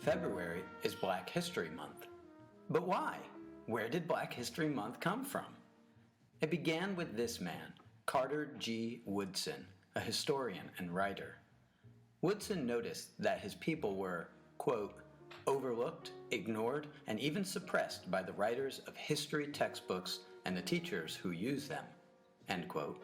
February is Black History Month. But why? Where did Black History Month come from? It began with this man, Carter G. Woodson, a historian and writer. Woodson noticed that his people were, quote, overlooked, ignored, and even suppressed by the writers of history textbooks and the teachers who use them, end quote.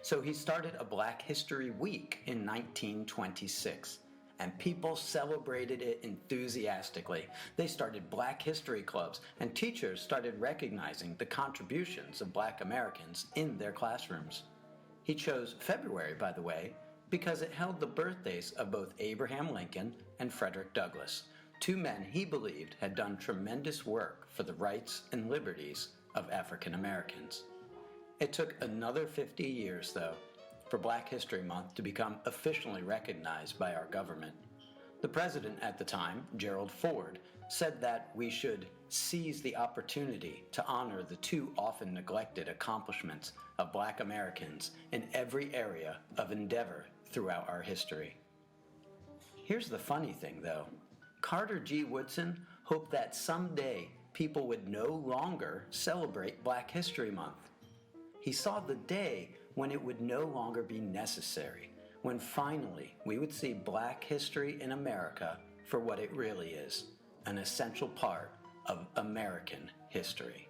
So he started a Black History Week in 1926, and people celebrated it enthusiastically. They started Black History clubs, and teachers started recognizing the contributions of Black Americans in their classrooms. He chose February, by the way, because it held the birthdays of both Abraham Lincoln and Frederick Douglass, two men he believed had done tremendous work for the rights and liberties of African Americans. It took another 50 years, though, for Black History Month to become officially recognized by our government. The president at the time, Gerald Ford, said that we should seize the opportunity to honor the too often neglected accomplishments of Black Americans in every area of endeavor throughout our history. Here's the funny thing, though. Carter G. Woodson hoped that someday people would no longer celebrate Black History Month. He saw the day when it would no longer be necessary, when finally we would see Black history in America for what it really is, an essential part of American history.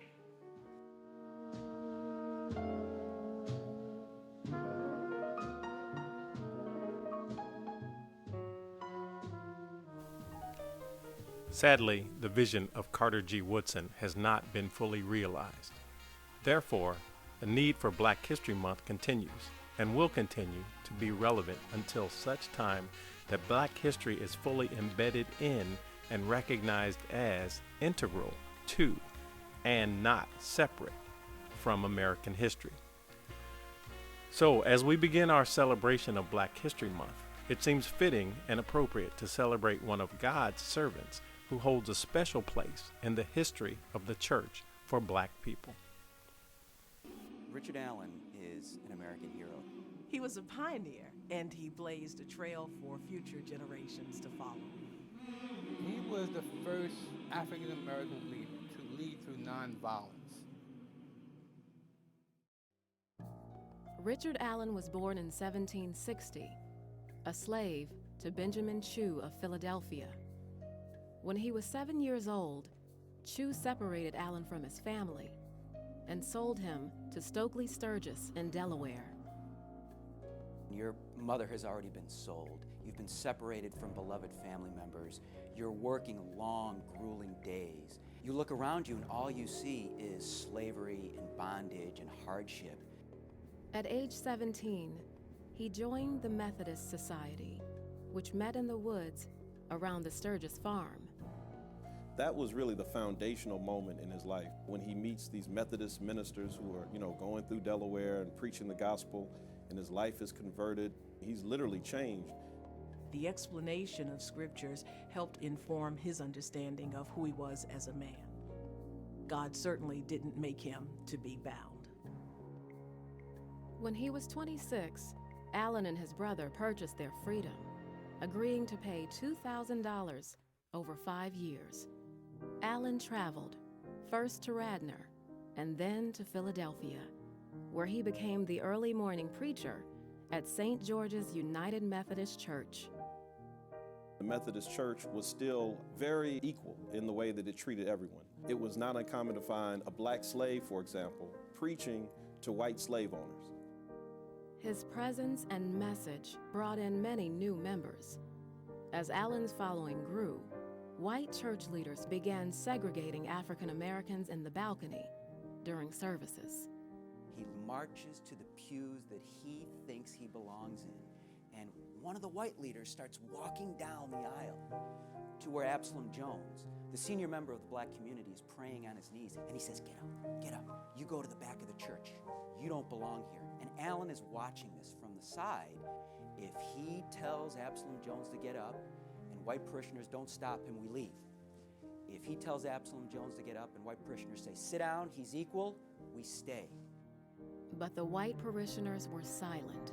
Sadly, the vision of Carter G. Woodson has not been fully realized. Therefore, the need for Black History Month continues and will continue to be relevant until such time that Black history is fully embedded in and recognized as integral to and not separate from American history. So, as we begin our celebration of Black History Month, it seems fitting and appropriate to celebrate one of God's servants who holds a special place in the history of the church for Black people. Richard Allen is an American hero. He was a pioneer, and he blazed a trail for future generations to follow. He was the first African American leader to lead through nonviolence. Richard Allen was born in 1760, a slave to Benjamin Chew of Philadelphia. When he was 7 years old, Chew separated Allen from his family and sold him to Stokely Sturgis in Delaware. Your mother has already been sold. You've been separated from beloved family members. You're working long, grueling days. You look around you and all you see is slavery and bondage and hardship. At age 17, he joined the Methodist Society, which met in the woods around the Sturgis farm. That was really the foundational moment in his life when he meets these Methodist ministers who are, going through Delaware and preaching the gospel, and his life is converted. He's literally changed. The explanation of scriptures helped inform his understanding of who he was as a man. God certainly didn't make him to be bound. When he was 26, Allen and his brother purchased their freedom, agreeing to pay $2,000 over 5 years. Allen traveled, first to Radnor, and then to Philadelphia, where he became the early morning preacher at St. George's United Methodist Church. The Methodist Church was still very equal in the way that it treated everyone. It was not uncommon to find a black slave, for example, preaching to white slave owners. His presence and message brought in many new members. As Allen's following grew, white church leaders began segregating African Americans in the balcony during services. He marches to the pews that he thinks he belongs in, and one of the white leaders starts walking down the aisle to where Absalom Jones, the senior member of the black community, is praying on his knees, and he says, get up, you go to the back of the church. You don't belong here. And Allen is watching this from the side. If he tells Absalom Jones to get up, and white parishioners don't stop him, we leave. If he tells Absalom Jones to get up and white parishioners say, sit down, he's equal, we stay. But the white parishioners were silent,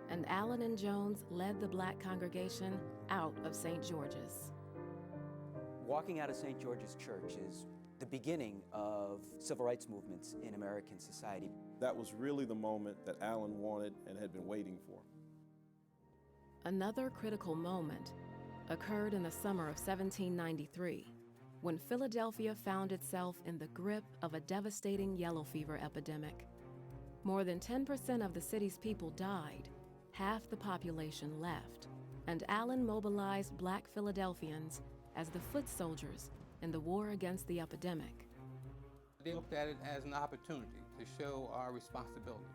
and Allen and Jones led the black congregation out of St. George's. Walking out of St. George's Church is the beginning of civil rights movements in American society. That was really the moment that Allen wanted and had been waiting for. Another critical moment occurred in the summer of 1793, when Philadelphia found itself in the grip of a devastating yellow fever epidemic. More than 10% of the city's people died, half the population left, and Allen mobilized Black Philadelphians as the foot soldiers in the war against the epidemic. They looked at it as an opportunity to show our responsibility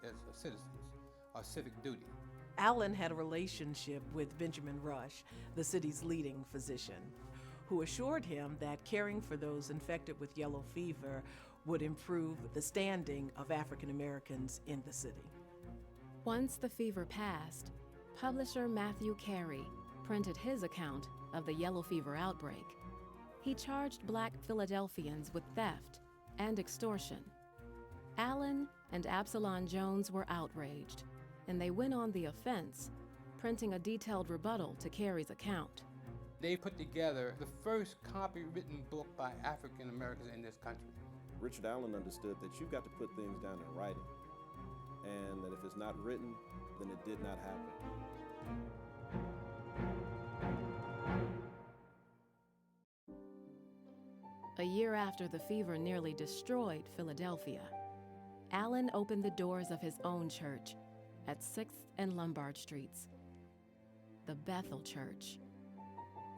as citizens, our civic duty. Allen had a relationship with Benjamin Rush, the city's leading physician, who assured him that caring for those infected with yellow fever would improve the standing of African Americans in the city. Once the fever passed, publisher Matthew Carey printed his account of the yellow fever outbreak. He charged Black Philadelphians with theft and extortion. Allen and Absalom Jones were outraged, and they went on the offense, printing a detailed rebuttal to Carey's account. They put together the first copywritten book by African Americans in this country. Richard Allen understood that you've got to put things down in writing, and that if it's not written, then it did not happen. A year after the fever nearly destroyed Philadelphia, Allen opened the doors of his own church at 6th and Lombard Streets, the Bethel Church.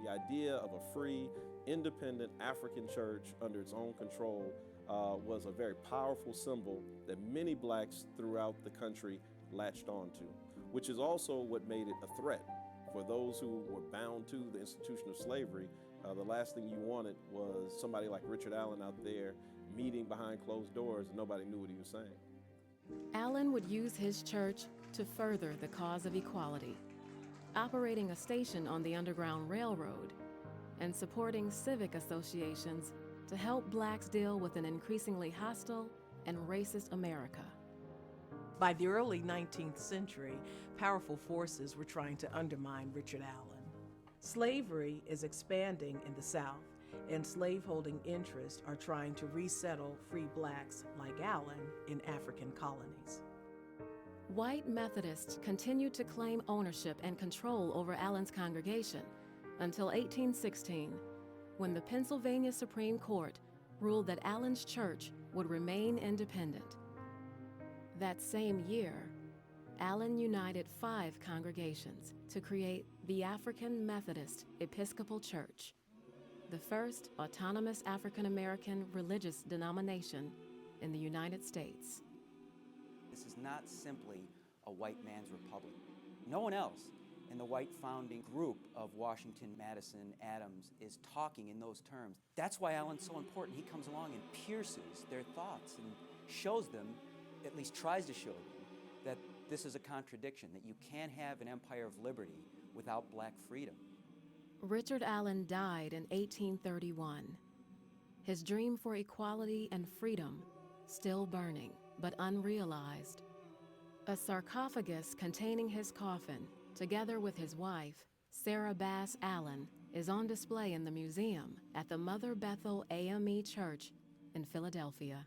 The idea of a free, independent African church under its own control was a very powerful symbol that many blacks throughout the country latched onto, which is also what made it a threat. For those who were bound to the institution of slavery, the last thing you wanted was somebody like Richard Allen out there meeting behind closed doors and nobody knew what he was saying. Allen would use his church to further the cause of equality, operating a station on the Underground Railroad and supporting civic associations to help blacks deal with an increasingly hostile and racist America. By the early 19th century, powerful forces were trying to undermine Richard Allen. Slavery is expanding in the South, and slaveholding interests are trying to resettle free blacks like Allen in African colonies. White Methodists continued to claim ownership and control over Allen's congregation until 1816, when the Pennsylvania Supreme Court ruled that Allen's church would remain independent. That same year, Allen united 5 congregations to create the African Methodist Episcopal Church, the first autonomous African American religious denomination in the United States. This is not simply a white man's republic. No one else in the white founding group of Washington, Madison, Adams is talking in those terms. That's why Allen's so important. He comes along and pierces their thoughts and shows them, at least tries to show them, that this is a contradiction, that you can't have an empire of liberty without black freedom. Richard Allen died in 1831. His dream for equality and freedom still burning, but unrealized. A sarcophagus containing his coffin, together with his wife, Sarah Bass Allen, is on display in the museum at the Mother Bethel AME Church in Philadelphia.